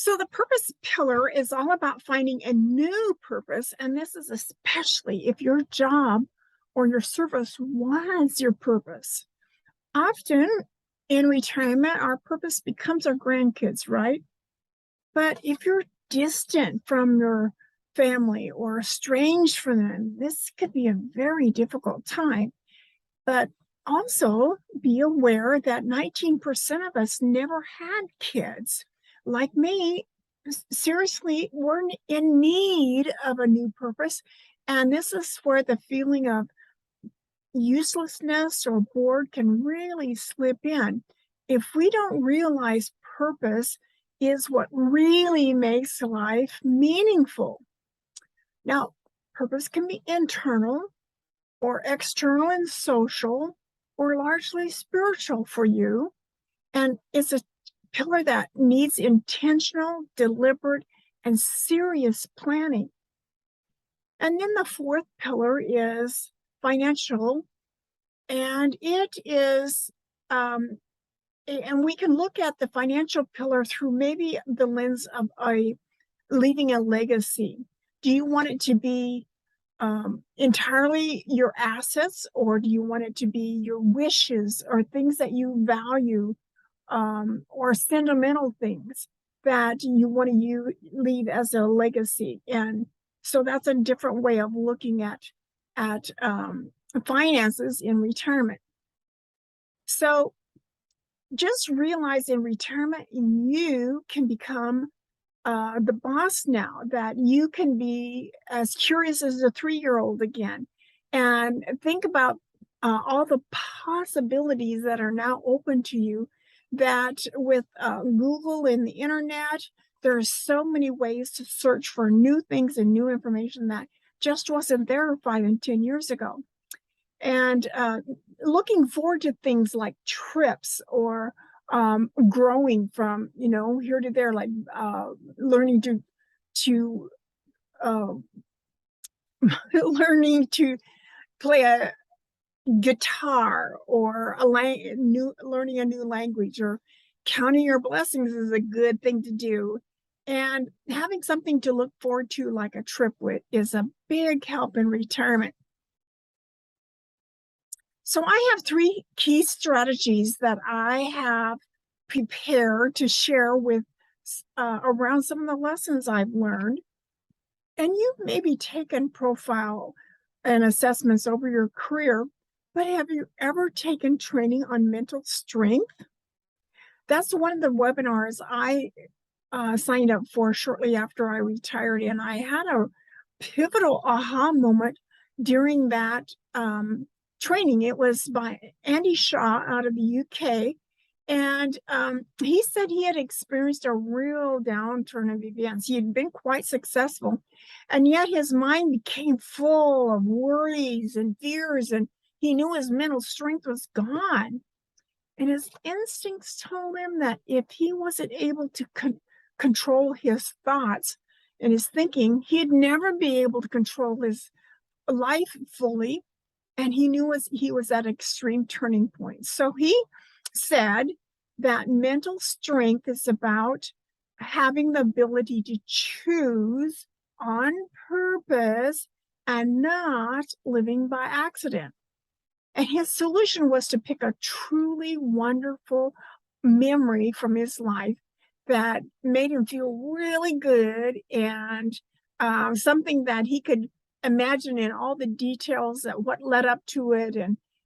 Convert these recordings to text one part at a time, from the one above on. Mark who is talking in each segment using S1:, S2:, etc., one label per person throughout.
S1: So the purpose pillar is all about finding a new purpose, and this is especially if your job or your service was your purpose. Often in retirement, our purpose becomes our grandkids, right? But if you're distant from your family or estranged from them, this could be a very difficult time. But also be aware that 19% of us never had kids. Like me, seriously, we're in need of a new purpose. And this is where the feeling of uselessness or bored can really slip in. If we don't realize purpose is what really makes life meaningful. Now, purpose can be internal or external and social, or largely spiritual for you. And it's a pillar that needs intentional, deliberate, and serious planning. And then the fourth pillar is financial, and it is, and we can look at the financial pillar through maybe the lens of leaving a legacy. Do you want it to be entirely your assets, or do you want it to be your wishes or things that you value, or sentimental things that you want to leave as a legacy? And so that's a different way of looking at finances in retirement. So just realize in retirement you can become the boss now, that you can be as curious as a 3-year-old again, and think about all the possibilities that are now open to you, that with Google and the internet, there's so many ways to search for new things and new information that just wasn't there 5 and 10 years ago. And looking forward to things like trips, or growing from here to there, like learning to learning to play a guitar, or learning a new language, or counting your blessings is a good thing to do. And having something to look forward to, like a trip, is a big help in retirement. So I have 3 key strategies that I have prepared to share with around some of the lessons I've learned. And you've maybe taken profile and assessments over your career, but have you ever taken training on mental strength? That's one of the webinars I signed up for shortly after I retired, and I had a pivotal aha moment during that training. It was by Andy Shaw out of the UK. And he said he had experienced a real downturn of events. He had been quite successful, and yet his mind became full of worries and fears, and he knew his mental strength was gone. And his instincts told him that if he wasn't able to control his thoughts and his thinking, he'd never be able to control his life fully. And he knew he was at an extreme turning point. So he said that mental strength is about having the ability to choose on purpose and not living by accident. And his solution was to pick a truly wonderful memory from his life that made him feel really good, and something that he could imagine in all the details, that what led up to it,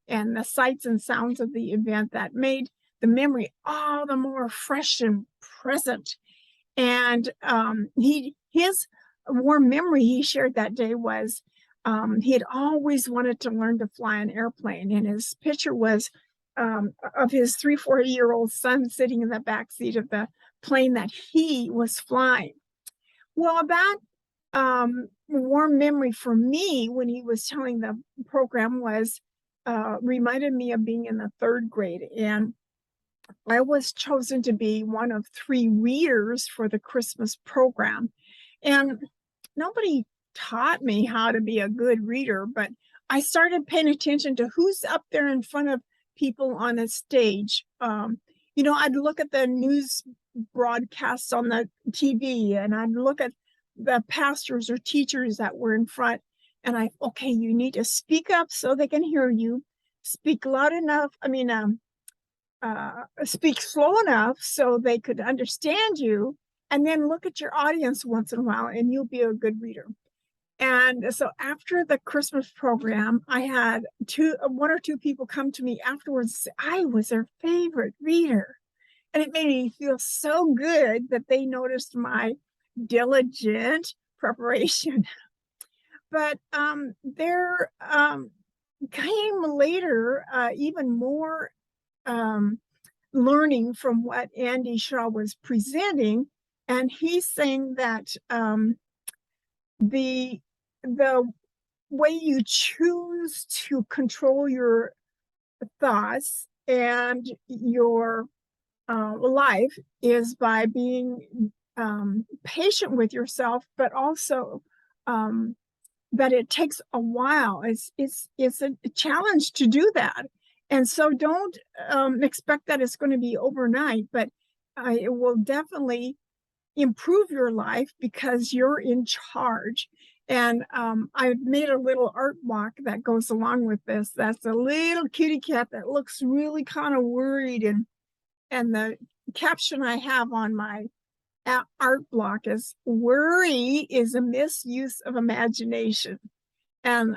S1: and the sights and sounds of the event, that made the memory all the more fresh and present. And his warm memory he shared that day was he had always wanted to learn to fly an airplane, and his picture was of his 3-4-year-old son sitting in the back seat of the plane that he was flying. Well, that warm memory for me when he was telling the program was reminded me of being in the 3rd grade, and I was chosen to be one of 3 readers for the Christmas program. And nobody taught me how to be a good reader, but I started paying attention to who's up there in front of people on a stage. I'd look at the news broadcasts on the TV, and I'd look at the pastors or teachers that were in front, and okay, you need to speak up so they can hear you, speak loud enough, speak slow enough so they could understand you, and then look at your audience once in a while, and you'll be a good reader. And so after the Christmas program, I had one or two people come to me afterwards and say I was their favorite reader. And it made me feel so good that they noticed my diligent preparation. But there came later even more learning from what Andy Shaw was presenting. And he's saying that the way you choose to control your thoughts and your life is by being patient with yourself, but also that it takes a while. It's a challenge to do that, and so don't expect that it's going to be overnight, but it will definitely improve your life because you're in charge. And I've made a little art block that goes along with this. That's a little kitty cat that looks really kind of worried, and the caption I have on my art block is "Worry is a misuse of imagination." And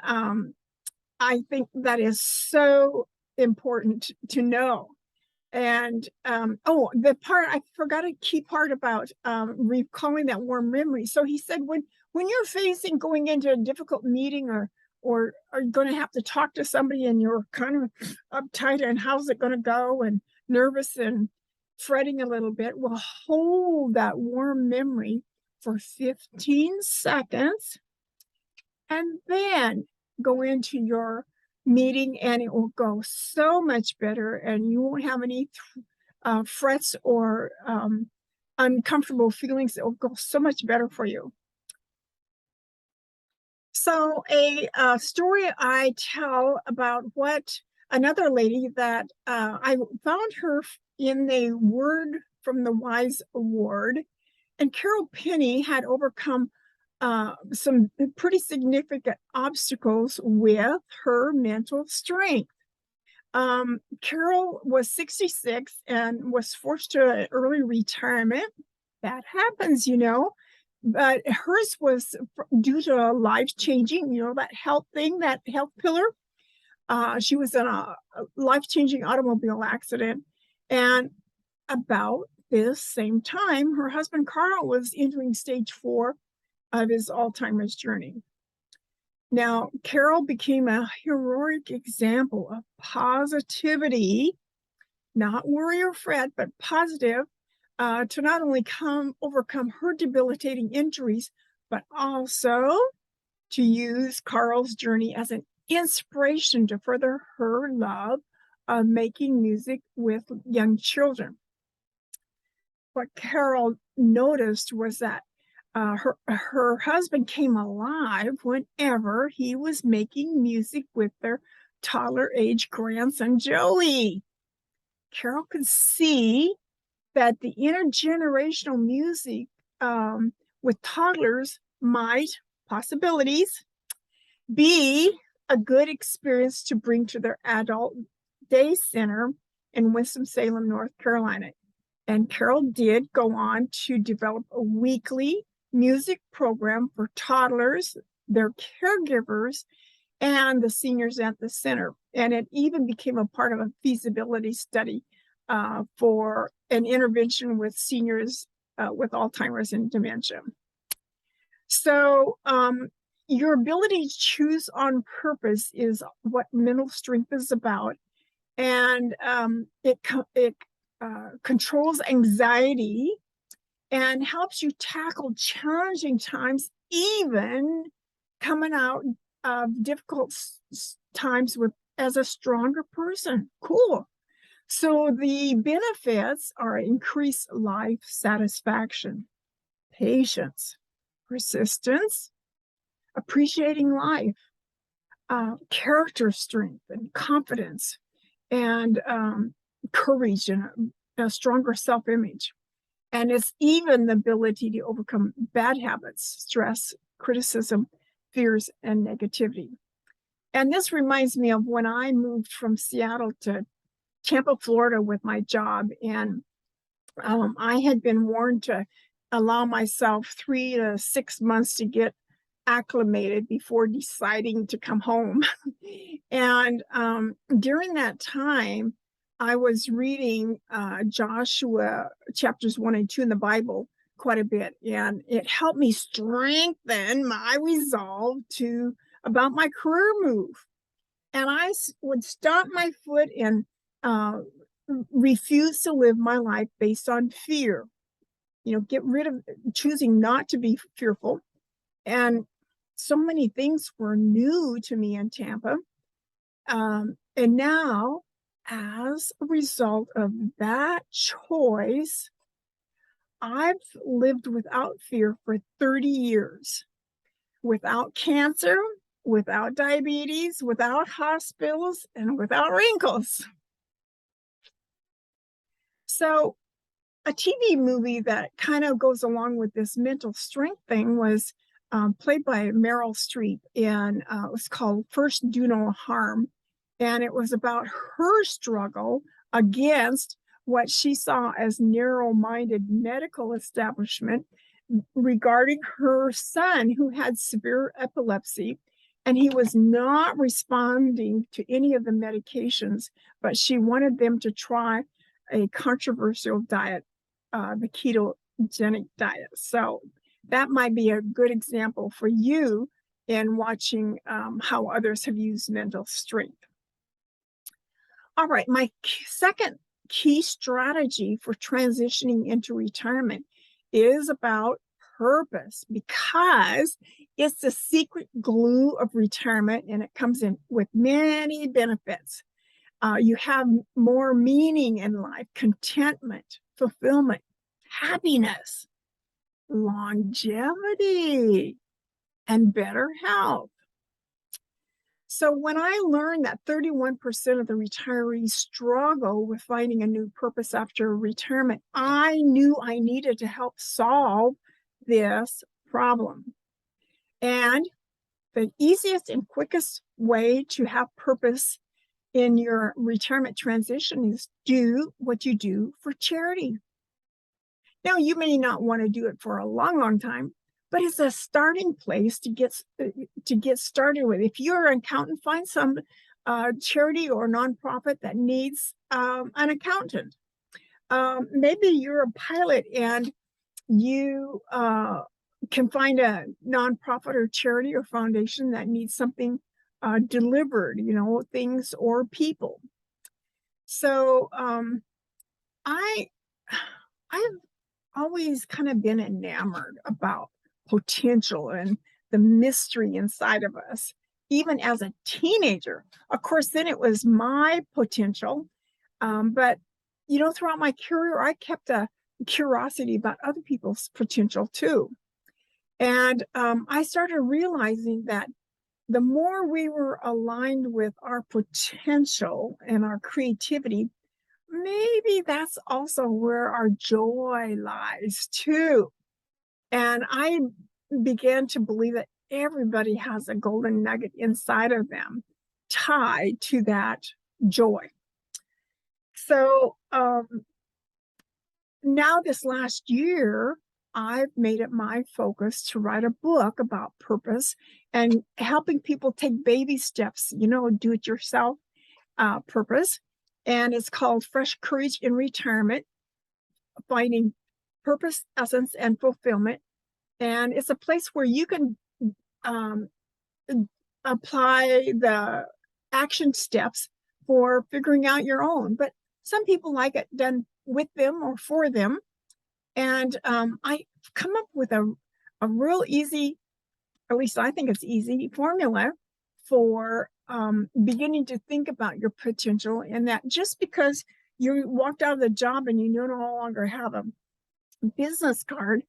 S1: I think that is so important to know. And the part I forgot, a key part about recalling that warm memory. So he said, when you're facing going into a difficult meeting, or are you going to have to talk to somebody and you're kind of uptight and how's it going to go and nervous and fretting a little bit, well, hold that warm memory for 15 seconds and then go into your meeting, and it will go so much better, and you won't have any frets or uncomfortable feelings. It will go so much better for you. So a story I tell about what another lady that I found her in the Word from the Wise Award, and Carol Penny had overcome some pretty significant obstacles with her mental strength. Carol was 66 and was forced to early retirement. That happens, but hers was due to a life-changing, that health thing, that health pillar. She was in a life-changing automobile accident, and about this same time, her husband Carl was entering stage 4 of his Alzheimer's journey. Now, Carol became a heroic example of positivity, not worry or fret, but positive, to not only overcome her debilitating injuries, but also to use Carl's journey as an inspiration to further her love of making music with young children. What Carol noticed was that her husband came alive whenever he was making music with their toddler age grandson Joey. Carol could see that the intergenerational music with toddlers might possibilities be a good experience to bring to their adult day center in Winston-Salem, North Carolina. And Carol did go on to develop a weekly music program for toddlers, their caregivers, and the seniors at the center. And it even became a part of a feasibility study for an intervention with seniors with Alzheimer's and dementia. So your ability to choose on purpose is what mental strength is about. And it controls anxiety and helps you tackle challenging times, even coming out of difficult times as a stronger person. Cool. So the benefits are increased life satisfaction, patience, persistence, appreciating life, character strength and confidence, and courage, and a stronger self-image. And it's even the ability to overcome bad habits, stress, criticism, fears, and negativity. And this reminds me of when I moved from Seattle to Tampa, Florida with my job. And I had been warned to allow myself 3 to 6 months to get acclimated before deciding to come home. And during that time, I was reading Joshua chapters 1 and 2 in the Bible quite a bit, and it helped me strengthen my resolve to about my career move. And would stomp my foot and uh, refuse to live my life based on fear. Get rid of choosing not to be fearful. And so many things were new to me in Tampa. And now, as a result of that choice, I've lived without fear for 30 years, without cancer, without diabetes, without hospitals, and without wrinkles. So, a TV movie that kind of goes along with this mental strength thing was played by Meryl Streep, and it was called First Do No Harm. And it was about her struggle against what she saw as narrow-minded medical establishment regarding her son who had severe epilepsy, and he was not responding to any of the medications, but she wanted them to try a controversial diet, the ketogenic diet. So that might be a good example for you in watching how others have used mental strength. All right, my second key strategy for transitioning into retirement is about purpose, because it's the secret glue of retirement, and it comes in with many benefits. You have more meaning in life, contentment, fulfillment, happiness, longevity, and better health. So when I learned that 31% of the retirees struggle with finding a new purpose after retirement, I knew I needed to help solve this problem. And the easiest and quickest way to have purpose in your retirement transition is do what you do for charity. Now, you may not want to do it for a long time, but it's a starting place to get started with. If you're an accountant, find some charity or nonprofit that needs an accountant. Maybe you're a pilot and you can find a nonprofit or charity or foundation that needs something delivered, things or people. So I've always kind of been enamored about potential and the mystery inside of us, even as a teenager. Of course, then it was my potential. But, throughout my career, I kept a curiosity about other people's potential too. And I started realizing that the more we were aligned with our potential and our creativity, maybe that's also where our joy lies too. And I began to believe that everybody has a golden nugget inside of them tied to that joy. So now this last year, I've made it my focus to write a book about purpose and helping people take baby steps, do it yourself purpose. And it's called Fresh Courage in Retirement, Finding Purpose, Essence, and Fulfillment. And it's a place where you can apply the action steps for figuring out your own. But some people like it done with them or for them. And I come up with a real easy, at least I think it's easy, formula for beginning to think about your potential, and that just because you walked out of the job and you no longer have a business card,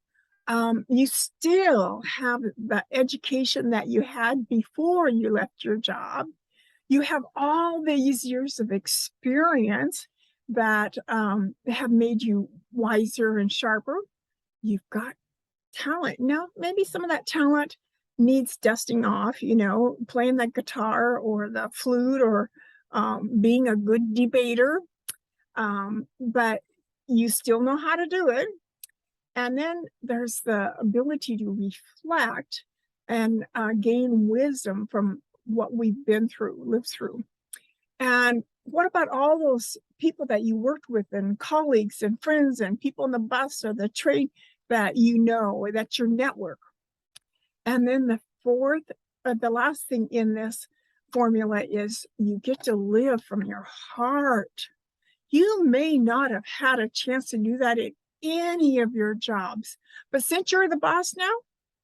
S1: you still have the education that you had before you left your job. You have all these years of experience that have made you wiser and sharper. You've got talent. Now, maybe some of that talent needs dusting off, playing the guitar or the flute or being a good debater. But you still know how to do it. And then there's the ability to reflect and gain wisdom from what we've been through, lived through. And what about all those people that you worked with and colleagues and friends and people on the bus or the train that that's your network? And then the last thing in this formula is you get to live from your heart. You may not have had a chance to do that in any of your jobs, but since you're the boss now,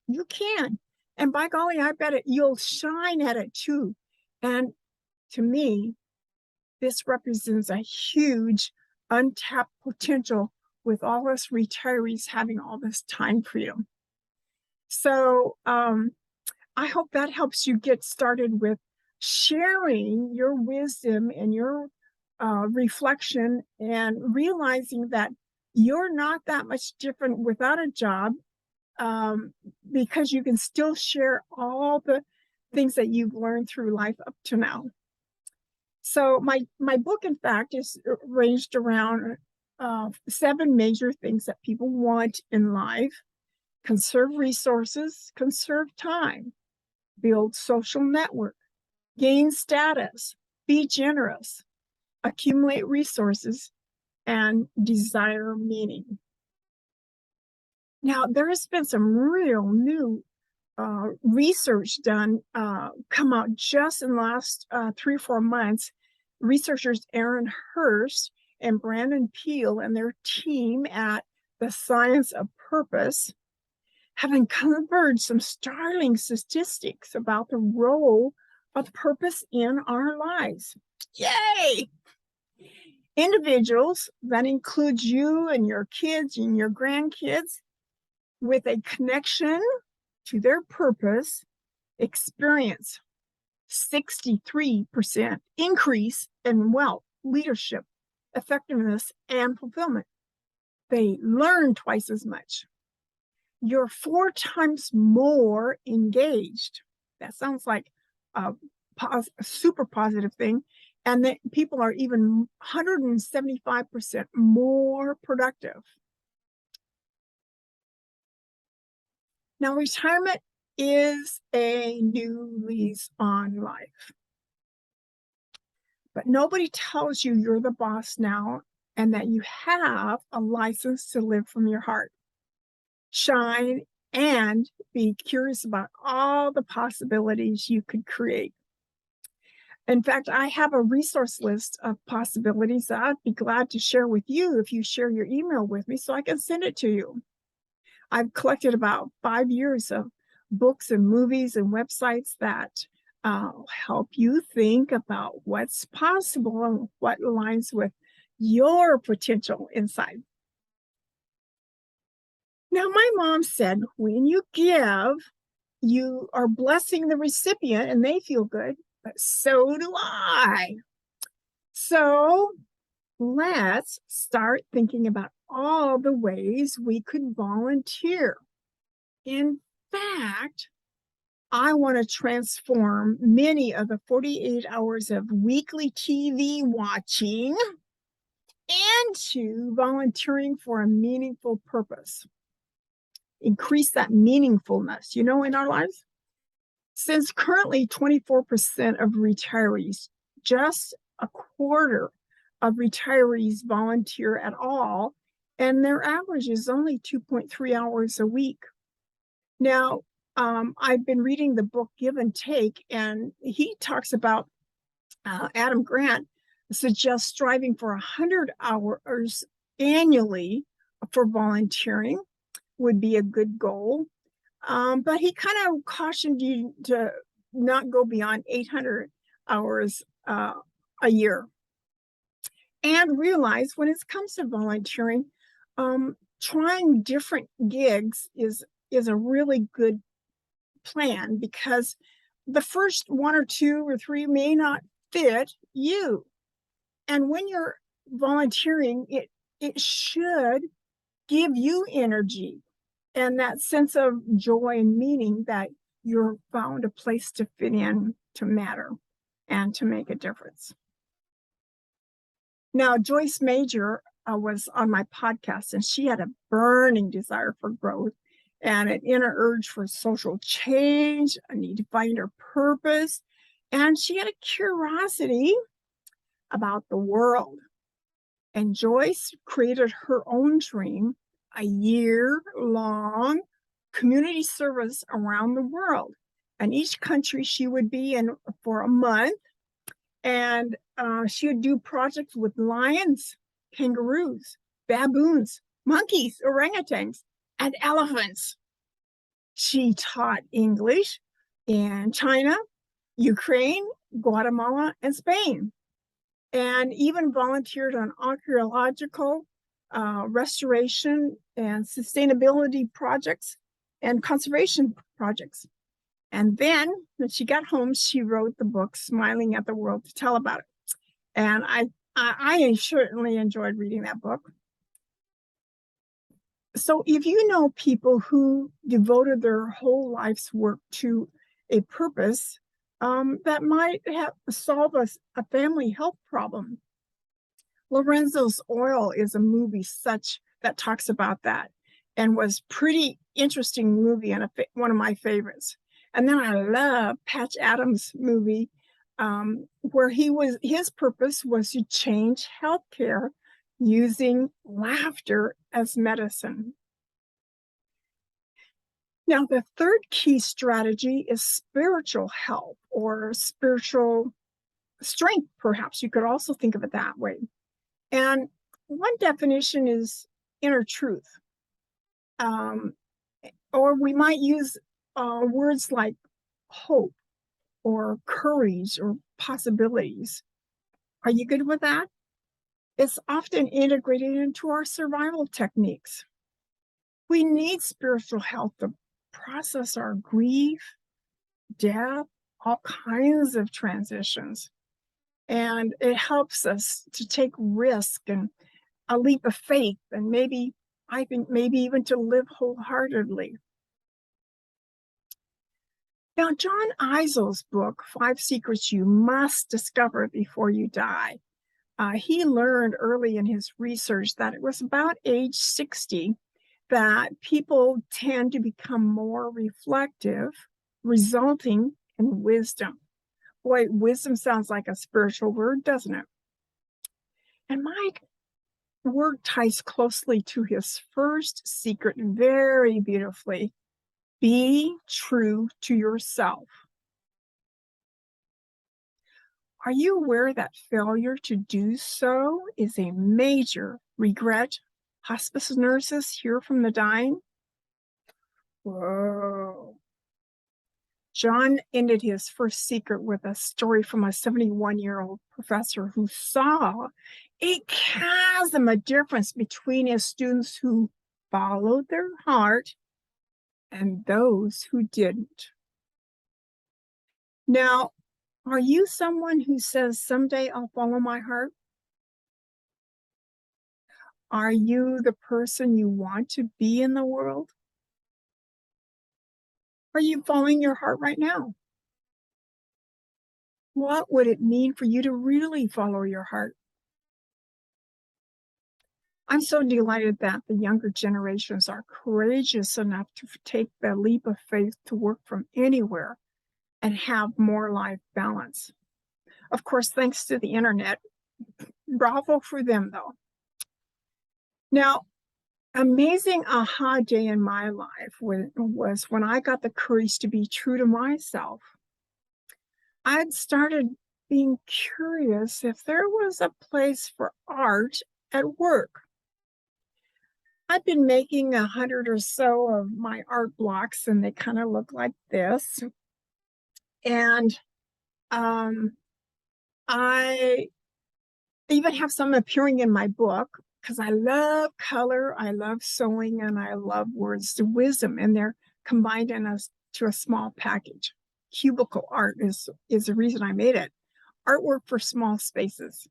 S1: you can. And by golly, I bet you'll shine at it too. And to me, this represents a huge untapped potential with all us retirees having all this time freedom. So I hope that helps you get started with sharing your wisdom and your reflection and realizing that you're not that much different without a job, because you can still share all the things that you've learned through life up to now. So my book, in fact, is ranged around 7 major things that people want in life: conserve resources, conserve time, build social network, gain status, be generous, accumulate resources, and desire meaning. Now, there has been some real new research done, come out just in the last 3 or 4 months. Researchers Aaron Hurst and Brandon Peel and their team at the Science of Purpose have uncovered some startling statistics about the role of purpose in our lives. Yay! Individuals, that includes you and your kids and your grandkids, with a connection to their purpose, experience 63% increase in wealth, leadership, effectiveness, and fulfillment. They learn twice as much. You're 4 times more engaged. That sounds like a super positive thing. And that people are even 175% more productive. Now, retirement is a new lease on life. But nobody tells you you're the boss now and that you have a license to live from your heart, shine, and be curious about all the possibilities you could create. In fact, I have a resource list of possibilities that I'd be glad to share with you if you share your email with me so I can send it to you. I've collected about 5 years of books and movies and websites that help you think about what's possible and what aligns with your potential inside. Now, my mom said, when you give, you are blessing the recipient and they feel good, but so do I. So let's start thinking about all the ways we could volunteer. In fact, I want to transform many of the 48 hours of weekly TV watching into volunteering for a meaningful purpose. Increase that meaningfulness, in our lives. Since currently 24% of retirees, just a quarter of retirees volunteer at all, and their average is only 2.3 hours a week. Now, I've been reading the book Give and Take, and he talks about Adam Grant suggests striving for 100 hours annually for volunteering would be a good goal. But he kind of cautioned you to not go beyond 800 hours a year. And realize when it comes to volunteering, trying different gigs is a really good plan, because the first 1 or 2 or 3 may not fit you. And when you're volunteering, it should give you energy and that sense of joy and meaning that you're found a place to fit in, to matter, and to make a difference. Now, Joyce Major was on my podcast, and she had a burning desire for growth and an inner urge for social change, a need to find her purpose, and she had a curiosity about the world. And Joyce created her own dream, a year-long community service around the world. And each country she would be in for a month. And she would do projects with lions, kangaroos, baboons, monkeys, orangutans, and elephants. She taught English in China, Ukraine, Guatemala, and Spain, and even volunteered on archaeological restoration and sustainability projects and conservation projects. And then when she got home, she wrote the book, Smiling at the World, to tell about it. And I certainly enjoyed reading that book. So if you know people who devoted their whole life's work to a purpose that might solve a family health problem, Lorenzo's Oil is a movie that talks about that, and was pretty interesting movie and one of my favorites. And then I love Patch Adams' movie, where his purpose was to change healthcare using laughter as medicine. Now, the third key strategy is spiritual health or spiritual strength, perhaps. You could also think of it that way. And one definition is inner truth. Or we might use words like hope or courage or possibilities. Are you good with that? It's often integrated into our survival techniques. We need spiritual health to process our grief, death, all kinds of transitions. And it helps us to take risk and a leap of faith, and maybe even to live wholeheartedly. Now, John Eisel's book, 5 Secrets You Must Discover Before You Die, he learned early in his research that it was about age 60 that people tend to become more reflective, resulting in wisdom. Boy, wisdom sounds like a spiritual word, doesn't it? And my work ties closely to his first secret very beautifully. Be true to yourself. Are you aware that failure to do so is a major regret hospice nurses hear from the dying? Whoa. John ended his first secret with a story from a 71-year-old professor who saw a chasm, a difference between his students who followed their heart and those who didn't. Now, are you someone who says, someday I'll follow my heart? Are you the person you want to be in the world? Are you following your heart right now? What would it mean for you to really follow your heart? I'm so delighted that the younger generations are courageous enough to take the leap of faith to work from anywhere and have more life balance. Of course, thanks to the internet. Bravo for them, though. Now, amazing aha day in my life was when I got the courage to be true to myself. I'd started being curious if there was a place for art at work. I've been making 100 or so of my art blocks, and they kind of look like this. And I even have some appearing in my book because I love color, I love sewing, and I love words to wisdom, and they're combined to a small package. Cubicle art is the reason I made it. Artwork for small spaces.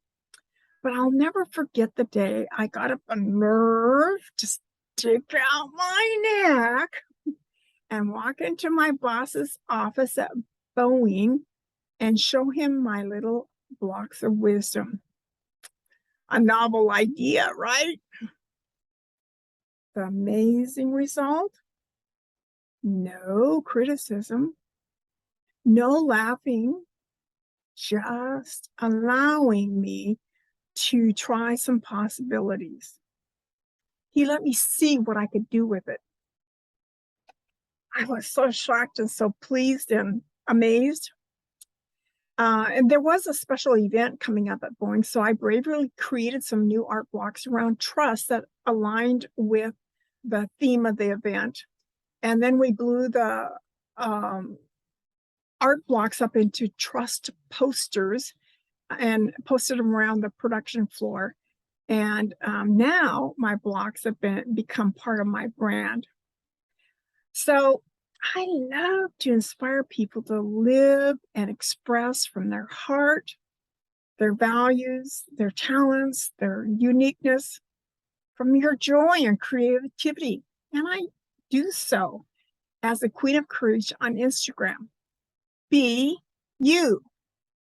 S1: But I'll never forget the day I got up a nerve to stick out my neck and walk into my boss's office at Boeing and show him my little blocks of wisdom. A novel idea, right? The amazing result? No criticism, no laughing, just allowing me to try some possibilities. He let me see what I could do with it. I was so shocked and so pleased and amazed. And there was a special event coming up at Boeing, so I bravely created some new art blocks around trust that aligned with the theme of the event. And then we blew the art blocks up into trust posters and posted them around the production floor. And now my blocks have become part of my brand. So I love to inspire people to live and express from their heart, their values, their talents, their uniqueness, from your joy and creativity. And I do so as the Queen of Courage on Instagram. Be you,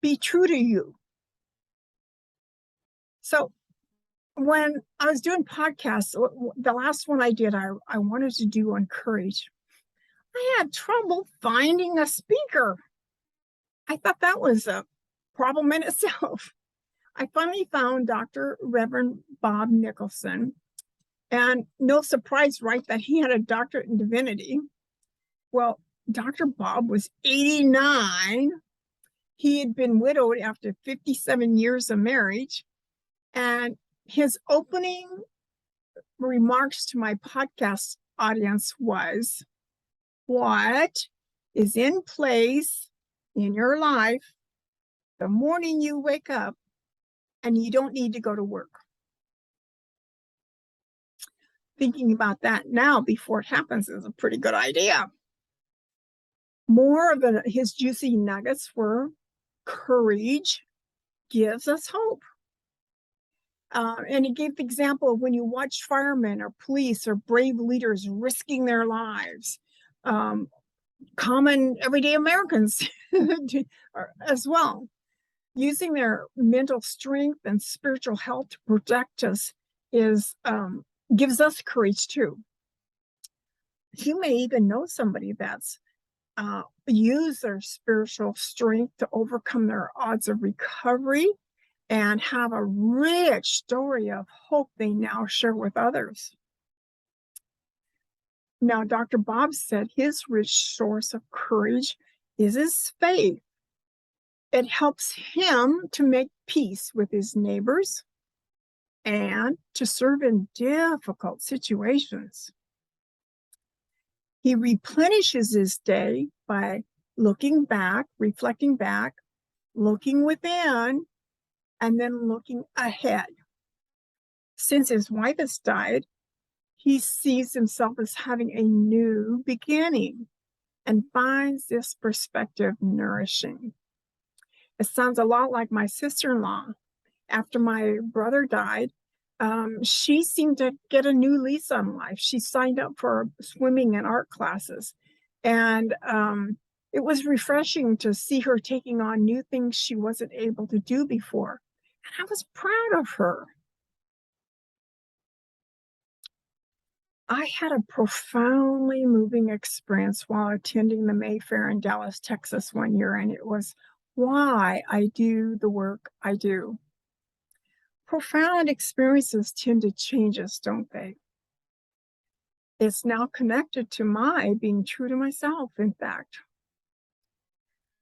S1: be true to you. So when I was doing podcasts, the last one I did, I wanted to do on courage. I had trouble finding a speaker. I thought that was a problem in itself. I finally found Dr. Reverend Bob Nicholson, and no surprise, right, that he had a doctorate in divinity. Well, Dr. Bob was 89. He had been widowed after 57 years of marriage, and his opening remarks to my podcast audience was, what is in place in your life the morning you wake up and you don't need to go to work? Thinking about that now before it happens is a pretty good idea. More of his juicy nuggets were courage gives us hope. And he gave the example of when you watch firemen or police or brave leaders risking their lives, common everyday Americans as well, using their mental strength and spiritual health to protect us gives us courage too. You may even know somebody that's used their spiritual strength to overcome their odds of recovery and have a rich story of hope they now share with others. Now, Dr. Bob said his rich source of courage is his faith. It helps him to make peace with his neighbors and to serve in difficult situations. He replenishes his day by looking back, reflecting back, looking within, and then looking ahead. Since his wife has died, he sees himself as having a new beginning and finds this perspective nourishing. It sounds a lot like my sister-in-law. After my brother died, she seemed to get a new lease on life. She signed up for swimming and art classes. And it was refreshing to see her taking on new things she wasn't able to do before. And I was proud of her. I had a profoundly moving experience while attending the Mayfair in Dallas, Texas one year, and it was why I do the work I do. Profound experiences tend to change us, don't they? It's now connected to my being true to myself, in fact.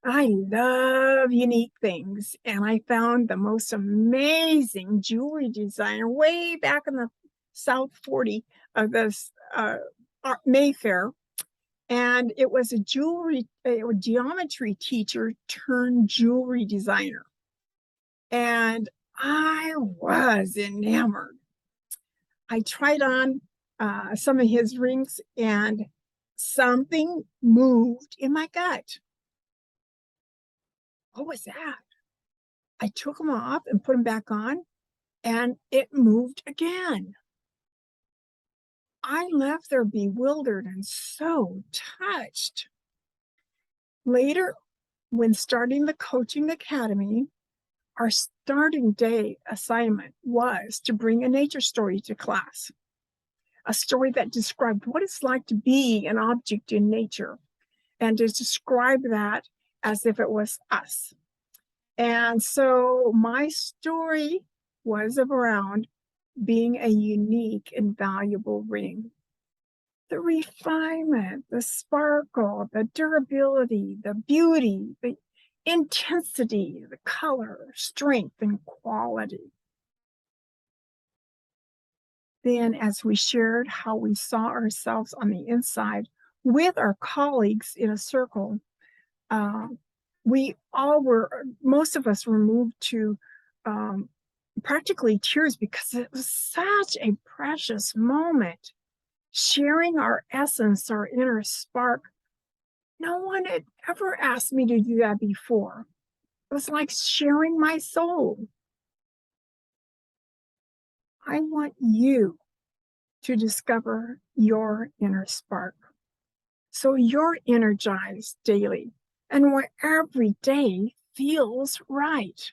S1: I love unique things, and I found the most amazing jewelry designer way back in the South 40 of this Mayfair. And it was a geometry teacher turned jewelry designer. And I was enamored. I tried on some of his rings and something moved in my gut. What was that? I took them off and put them back on, and it moved again. I left there bewildered and so touched. Later, when starting the coaching academy, our starting day assignment was to bring a nature story to class, a story that described what it's like to be an object in nature and to describe that as if it was us. And so my story was around being a unique and valuable ring. The refinement, the sparkle, the durability, the beauty, the intensity, the color, strength, and quality. Then, as we shared how we saw ourselves on the inside with our colleagues in a circle, uh, most of us were moved to um, practically tears because it was such a precious moment. Sharing our essence, our inner spark. No one had ever asked me to do that before. It was like sharing my soul. I want you to discover your inner spark. So you're energized daily and where every day feels right.